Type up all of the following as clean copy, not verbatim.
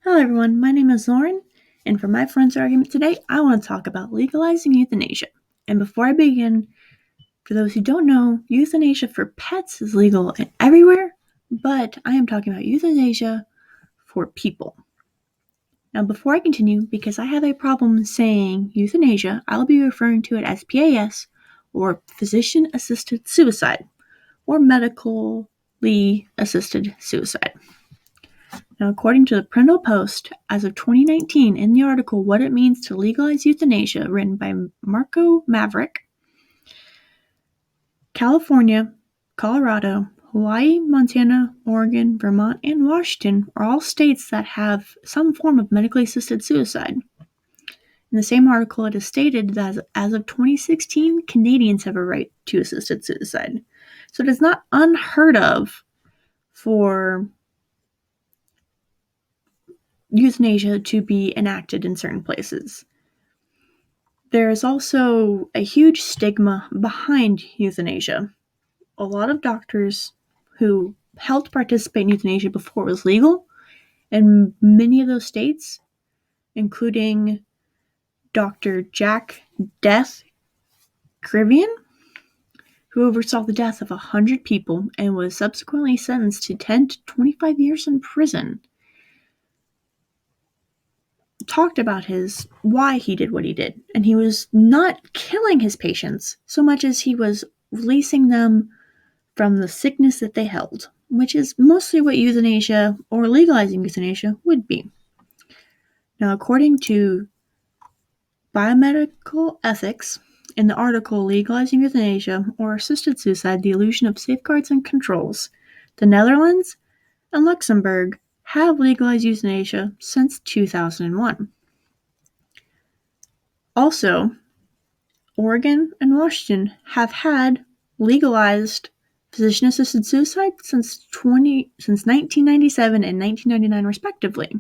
Hello everyone, my name is Lauren, and for my friend's argument today, I want to talk about legalizing euthanasia. And before I begin, for those who don't know, euthanasia for pets is legal everywhere, but I am talking about euthanasia for people. Now before I continue, because I have a problem saying euthanasia, I'll be referring to it as PAS, or physician-assisted suicide, or medically assisted suicide. Now, according to the Prindle Post, as of 2019, in the article What It Means to Legalize Euthanasia, written by Marco Maverick, California, Colorado, Hawaii, Montana, Oregon, Vermont, and Washington are all states that have some form of medically assisted suicide. In the same article, it is stated that as of 2016, Canadians have a right to assisted suicide. So it is not unheard of for euthanasia to be enacted in certain places. There is also a huge stigma behind euthanasia. A lot of doctors who helped participate in euthanasia before it was legal, and many of those states, including Dr. Jack Death Krivian, who oversaw the death of 100 people and was subsequently sentenced to 10 to 25 years in prison, talked about why he did what he did. And he was not killing his patients so much as he was releasing them from the sickness that they held, which is mostly what euthanasia or legalizing euthanasia would be. Now, according to Biomedical Ethics, in the article Legalizing Euthanasia or Assisted Suicide, the Illusion of Safeguards and Controls, the Netherlands and Luxembourg have legalized euthanasia since 2001. Also, Oregon and Washington have had legalized physician-assisted suicide since 1997 and 1999 respectively.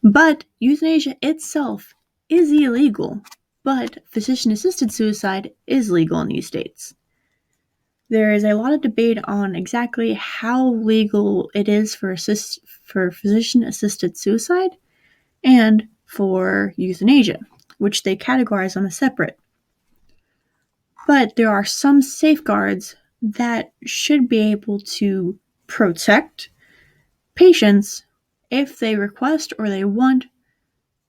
But euthanasia itself is illegal, but physician-assisted suicide is legal in these states. There is a lot of debate on exactly how legal it is for physician-assisted suicide and for euthanasia, which they categorize on a separate. But there are some safeguards that should be able to protect patients if they request or they want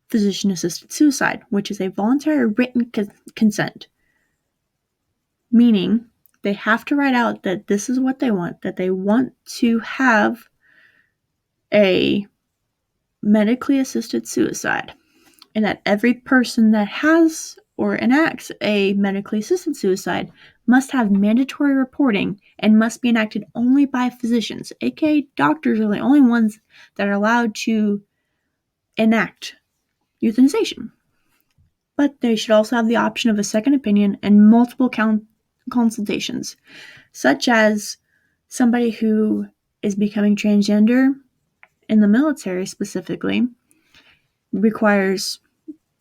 physician-assisted suicide, which is a voluntary written consent, meaning they have to write out that this is what they want, that they want to have a medically assisted suicide, and that every person that has or enacts a medically assisted suicide must have mandatory reporting and must be enacted only by physicians, aka doctors are the only ones that are allowed to enact euthanization. But they should also have the option of a second opinion and multiple consultations, such as somebody who is becoming transgender in the military specifically requires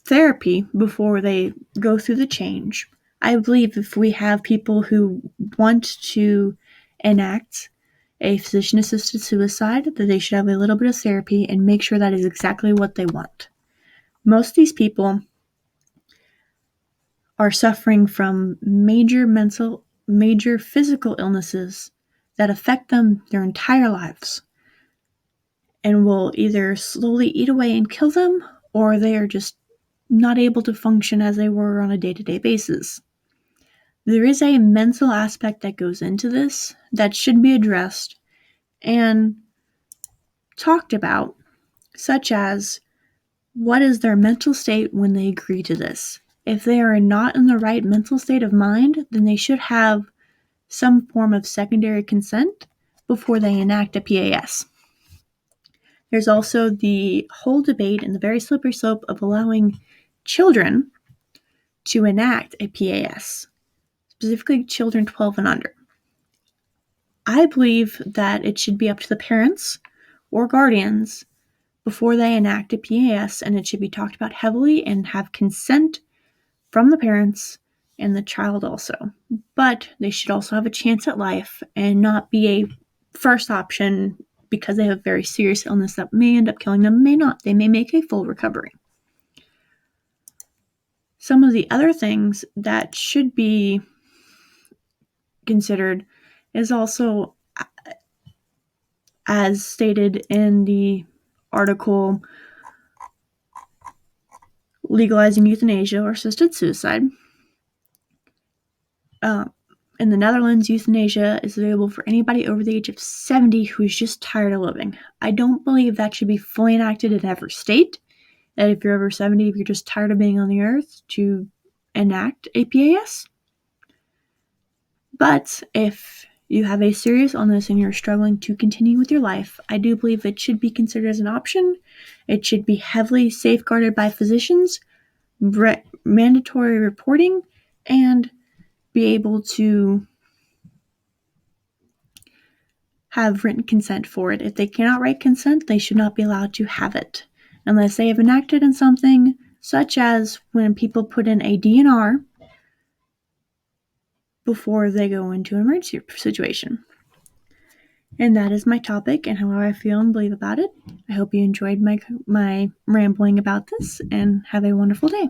therapy before they go through the change. I believe if we have people who want to enact a physician-assisted suicide, that they should have a little bit of therapy and make sure that is exactly what they want. Most of these people are suffering from major physical illnesses that affect them their entire lives and will either slowly eat away and kill them, or they are just not able to function as they were on a day-to-day basis. There is a mental aspect that goes into this that should be addressed and talked about, such as what is their mental state when they agree to this. If they are not in the right mental state of mind, then they should have some form of secondary consent before they enact a PAS. There's also the whole debate and the very slippery slope of allowing children to enact a PAS, specifically children 12 and under. I believe that it should be up to the parents or guardians before they enact a PAS, and it should be talked about heavily and have consent from the parents and the child also. But they should also have a chance at life and not be a first option because they have a very serious illness that may end up killing them, may not. They may make a full recovery. Some of the other things that should be considered is also, as stated in the article Legalizing Euthanasia or Assisted Suicide. In the Netherlands, euthanasia is available for anybody over the age of 70 who's just tired of living. I don't believe that should be fully enacted in every state, that if you're over 70, if you're just tired of being on the earth, to enact a PAS. But if you have a serious illness and you're struggling to continue with your life, I do believe it should be considered as an option. It should be heavily safeguarded by physicians, mandatory reporting, and be able to have written consent for it. If they cannot write consent, they should not be allowed to have it, unless they have enacted in something such as when people put in a DNR before they go into an emergency situation. And that is my topic and how I feel and believe about it. I hope you enjoyed my rambling about this, and have a wonderful day.